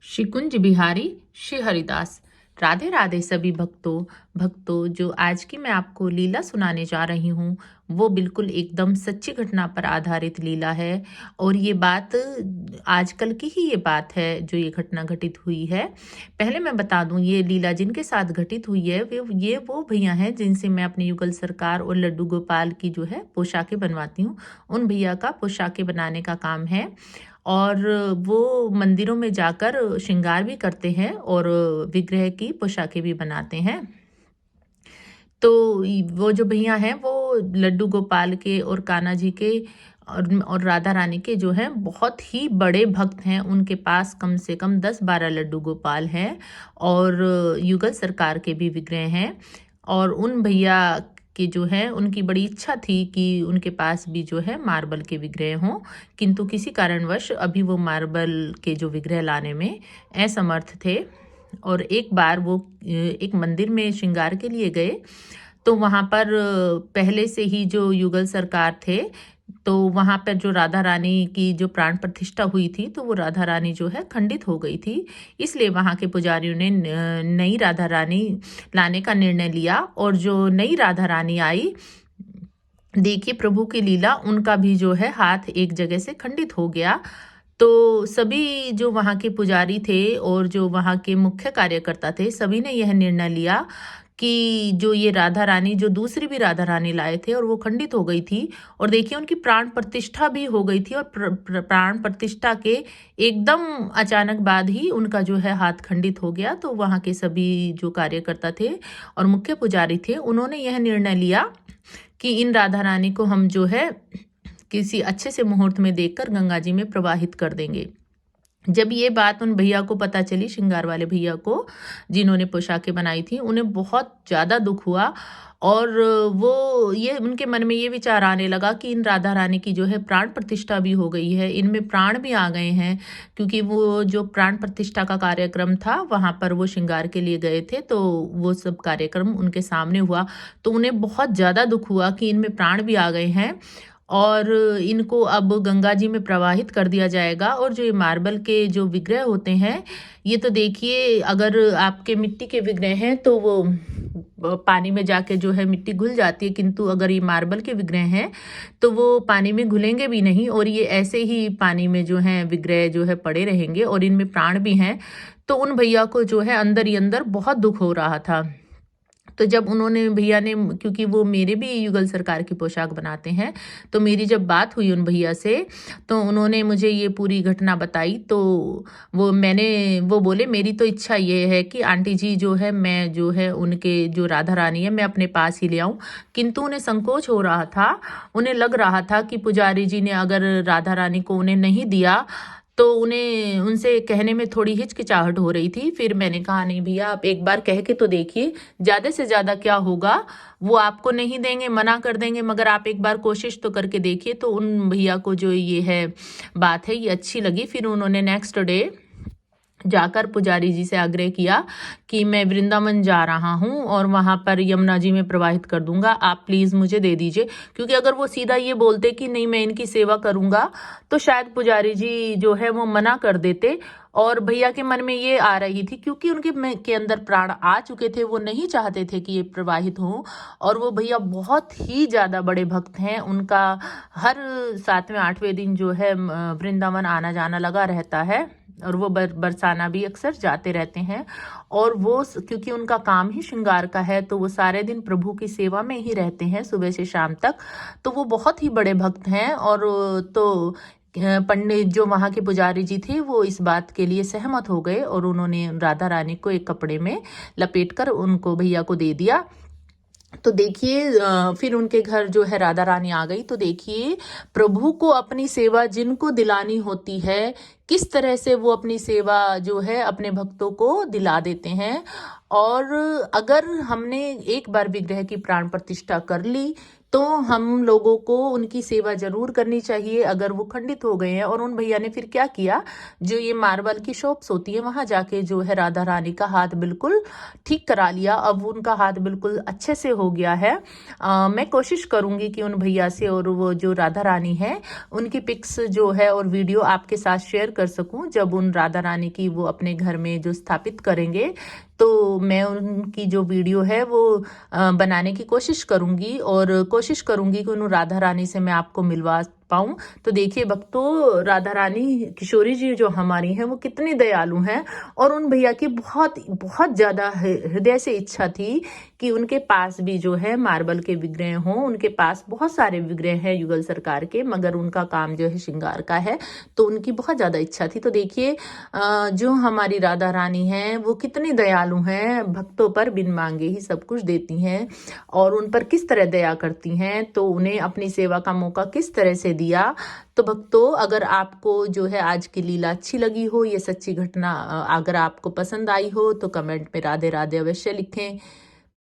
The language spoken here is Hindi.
श्री कुंज बिहारी श्री हरिदास। राधे राधे सभी भक्तों जो आज की मैं आपको लीला सुनाने जा रही हूँ वो बिल्कुल एकदम सच्ची घटना पर आधारित लीला है। और ये बात आजकल की ही ये बात है जो ये घटना घटित हुई है। पहले मैं बता दूं, ये लीला जिनके साथ घटित हुई है ये वो भैया हैं जिनसे मैं अपने युगल सरकार और लड्डू गोपाल की जो है पोशाकें बनवाती हूँ। उन भैया का पोशाकें बनाने का काम है और वो मंदिरों में जाकर श्रृंगार भी करते हैं और विग्रह की पोशाकें भी बनाते हैं। तो वो जो भैया हैं वो लड्डू गोपाल के और कान्हा जी के और राधा रानी के जो हैं बहुत ही बड़े भक्त हैं। उनके पास कम से कम 10-12 लड्डू गोपाल हैं और युगल सरकार के भी विग्रह हैं। और उन भैया कि जो है उनकी बड़ी इच्छा थी कि उनके पास भी जो है मार्बल के विग्रह हों, किंतु किसी कारणवश अभी वो मार्बल के जो विग्रह लाने में असमर्थ थे। और एक बार वो एक मंदिर में श्रृंगार के लिए गए तो वहाँ पर पहले से ही जो युगल सरकार थे तो वहाँ पर जो राधा रानी की जो प्राण प्रतिष्ठा हुई थी तो वो राधा रानी जो है खंडित हो गई थी। इसलिए वहाँ के पुजारियों ने नई राधा रानी लाने का निर्णय लिया। और जो नई राधा रानी आई, देखिए प्रभु की लीला, उनका भी जो है हाथ एक जगह से खंडित हो गया। तो सभी जो वहाँ के पुजारी थे और जो वहाँ के मुख्य कार्यकर्ता थे सभी ने यह निर्णय लिया कि जो ये राधा रानी, जो दूसरी भी राधा रानी लाए थे और वो खंडित हो गई थी और देखिए उनकी प्राण प्रतिष्ठा भी हो गई थी और प्राण प्रतिष्ठा के एकदम अचानक बाद ही उनका जो है हाथ खंडित हो गया। तो वहाँ के सभी जो कार्यकर्ता थे और मुख्य पुजारी थे उन्होंने यह निर्णय लिया कि इन राधा रानी को हम जो है किसी अच्छे से मुहूर्त में देखकर गंगा जी में प्रवाहित कर देंगे। जब ये बात उन भैया को पता चली, श्रृंगार वाले भैया को जिन्होंने पोशाकें बनाई थी, उन्हें बहुत ज़्यादा दुख हुआ और वो ये उनके मन में ये विचार आने लगा कि इन राधा रानी की जो है प्राण प्रतिष्ठा भी हो गई है, इनमें प्राण भी आ गए हैं। क्योंकि वो जो प्राण प्रतिष्ठा का कार्यक्रम था वहाँ पर वो श्रृंगार के लिए गए थे तो वो सब कार्यक्रम उनके सामने हुआ। तो उन्हें बहुत ज़्यादा दुख हुआ कि इनमें प्राण भी आ गए हैं और इनको अब गंगा जी में प्रवाहित कर दिया जाएगा। और जो ये मार्बल के जो विग्रह होते हैं, ये तो देखिए अगर आपके मिट्टी के विग्रह हैं तो वो पानी में जाके जो है मिट्टी घुल जाती है, किंतु अगर ये मार्बल के विग्रह हैं तो वो पानी में घुलेंगे भी नहीं और ये ऐसे ही पानी में जो है विग्रह जो है पड़े रहेंगे और इनमें प्राण भी हैं। तो उन भैया को जो है अंदर ही अंदर बहुत दुख हो रहा था। तो जब उन्होंने भैया ने, क्योंकि वो मेरे भी युगल सरकार की पोशाक बनाते हैं, तो मेरी जब बात हुई उन भैया से तो उन्होंने मुझे ये पूरी घटना बताई। तो वो बोले मेरी तो इच्छा ये है कि आंटी जी जो है मैं जो है उनके जो राधा रानी है मैं अपने पास ही ले आऊं। किंतु उन्हें संकोच हो रहा था, उन्हें लग रहा था कि पुजारी जी ने अगर राधा रानी को उन्हें नहीं दिया तो उन्हें उनसे कहने में थोड़ी हिचकिचाहट हो रही थी। फिर मैंने कहा नहीं भैया, आप एक बार कह के तो देखिए, ज़्यादा से ज़्यादा क्या होगा, वो आपको नहीं देंगे, मना कर देंगे, मगर आप एक बार कोशिश तो करके देखिए। तो उन भैया को जो ये है बात है ये अच्छी लगी। फिर उन्होंने नेक्स्ट डे जाकर पुजारी जी से आग्रह किया कि मैं वृंदावन जा रहा हूँ और वहाँ पर यमुना जी में प्रवाहित कर दूंगा, आप प्लीज़ मुझे दे दीजिए। क्योंकि अगर वो सीधा ये बोलते कि नहीं मैं इनकी सेवा करूँगा तो शायद पुजारी जी जो है वो मना कर देते। और भैया के मन में ये आ रही थी, क्योंकि उनके के अंदर प्राण आ चुके थे, वो नहीं चाहते थे कि ये प्रवाहित हों। और वो भैया बहुत ही ज़्यादा बड़े भक्त हैं, उनका हर 7वें-8वें दिन जो है वृंदावन आना जाना लगा रहता है और वो बरसाना भी अक्सर जाते रहते हैं। और वो क्योंकि उनका काम ही श्रृंगार का है तो वो सारे दिन प्रभु की सेवा में ही रहते हैं सुबह से शाम तक। तो वो बहुत ही बड़े भक्त हैं। और तो पंडित जो वहाँ के पुजारी जी थे वो इस बात के लिए सहमत हो गए और उन्होंने राधा रानी को एक कपड़े में लपेटकर उनको भैया को दे दिया। तो देखिए फिर उनके घर जो है राधा रानी आ गई। तो देखिए प्रभु को अपनी सेवा जिनको दिलानी होती है, किस तरह से वो अपनी सेवा जो है अपने भक्तों को दिला देते हैं। और अगर हमने एक बार विग्रह की प्राण प्रतिष्ठा कर ली तो हम लोगों को उनकी सेवा ज़रूर करनी चाहिए अगर वो खंडित हो गए हैं। और उन भैया ने फिर क्या किया, जो ये मार्बल की शॉप्स होती है वहाँ जाके जो है राधा रानी का हाथ बिल्कुल ठीक करा लिया। अब उनका हाथ बिल्कुल अच्छे से हो गया है। मैं कोशिश करूँगी कि उन भैया से और वो जो राधा रानी है उनकी पिक्स जो है और वीडियो आपके साथ शेयर कर सकूं। जब उन राधा रानी की वो अपने घर में जो स्थापित करेंगे तो मैं उनकी जो वीडियो है वो बनाने की कोशिश करूंगी और कोशिश करूंगी कि उन राधा रानी से मैं आपको मिलवा पाऊं। तो देखिए भक्तों, राधा रानी किशोरी जी जो हमारी हैं वो कितनी दयालु हैं। और उन भैया की बहुत बहुत ज़्यादा हृदय से इच्छा थी कि उनके पास भी जो है मार्बल के विग्रह हों। उनके पास बहुत सारे विग्रह हैं युगल सरकार के, मगर उनका काम जो है श्रृंगार का है, तो उनकी बहुत ज़्यादा इच्छा थी। तो देखिए जो हमारी राधा रानी हैं वो कितनी दयालु हैं, भक्तों पर बिन मांगे ही सब कुछ देती हैं और उन पर किस तरह दया करती हैं, तो उन्हें अपनी सेवा का मौका किस तरह से दिया। तो भक्तों, अगर आपको जो है आज की लीला अच्छी लगी हो, ये सच्ची घटना अगर आपको पसंद आई हो, तो कमेंट में राधे राधे अवश्य लिखें।